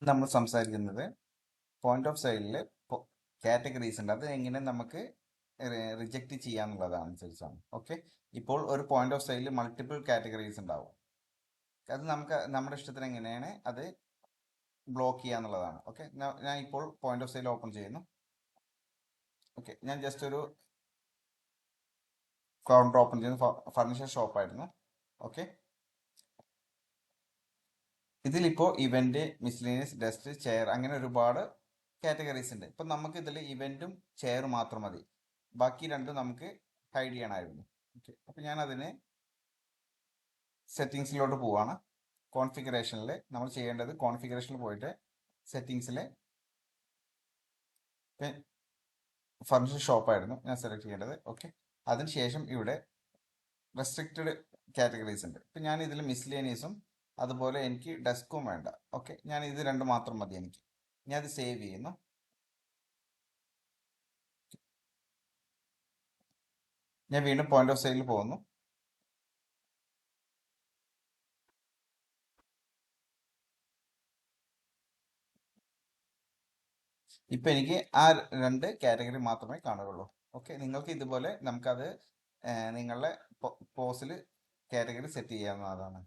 നമ്മൾ സംസാരിക്കുന്നത് point of സെയിലിൽ കാറ്റഗറീസ് ഉണ്ട്. അത് എങ്ങനെ നമുക്ക് റിജക്റ്റ് ചെയ്യാന്നുള്ളതാണ് അനുസരിച്ചാണ്. ഓക്കെ, ഇപ്പോൾ ഒരു പോയിന്റ് ഓഫ് സെയിലിൽ മൾട്ടിപ്പിൾ കാറ്റഗറീസ് ഉണ്ടാവും. അത് നമുക്ക് നമ്മുടെ ഇഷ്ടത്തിന് എങ്ങനെയാണ് അത് ബ്ലോക്ക് ചെയ്യാന്നുള്ളതാണ്. ഓക്കെ, ഞാൻ ഇപ്പോൾ പോയിന്റ് ഓഫ് സെയിൽ ഓപ്പൺ ചെയ്യുന്നു. ഓക്കെ, ഞാൻ ജസ്റ്റ് ഒരു കൗണ്ടർ ഓപ്പൺ ചെയ്യുന്നു. ഫർണിച്ചർ ഷോപ്പായിരുന്നു. ഓക്കെ, ഇതിലിപ്പോൾ ഇവന്റ്, മിസ്ലേനിയസ്, ഡസ്റ്റ്, ചെയർ, അങ്ങനെ ഒരുപാട് കാറ്റഗറീസ് ഉണ്ട്. ഇപ്പം നമുക്ക് ഇതിൽ ഇവന്റും ചെയറും മാത്രം മതി. ബാക്കി രണ്ടും നമുക്ക് ഹൈഡ് ചെയ്യണമായിരുന്നു. ഓക്കെ, അപ്പം ഞാൻ അതിന് സെറ്റിങ്സിലോട്ട് പോവാണ്. കോൺഫിഗറേഷനിൽ നമ്മൾ ചെയ്യേണ്ടത്, കോൺഫിഗറേഷനിൽ പോയിട്ട് സെറ്റിങ്സിൽ ഫർണിച്ചർ ഷോപ്പായിരുന്നു ഞാൻ സെലക്ട് ചെയ്യേണ്ടത്. ഓക്കെ, അതിനുശേഷം ഇവിടെ റെസ്ട്രിക്റ്റഡ് കാറ്റഗറീസ് ഉണ്ട്. ഇപ്പം ഞാൻ ഇതിൽ മിസ്ലേനിയസും അതുപോലെ എനിക്ക് ഡെസ്കും വേണ്ട. ഓക്കെ, ഞാൻ ഇത് രണ്ട് മാത്രം മതി എനിക്ക്. ഞാൻ അത് സേവ് ചെയ്യുന്നു. ഞാൻ വീണ്ടും പോയിന്റ് ഓഫ് സെയിലിൽ പോകുന്നു. ഇപ്പം എനിക്ക് ആ രണ്ട് കാറ്റഗറി മാത്രമേ കാണുകയുള്ളൂ. ഓക്കെ, നിങ്ങൾക്ക് ഇതുപോലെ നമുക്കത് നിങ്ങളുടെ പോസിൽ കാറ്റഗറി സെറ്റ് ചെയ്യാവുന്നതാണ്.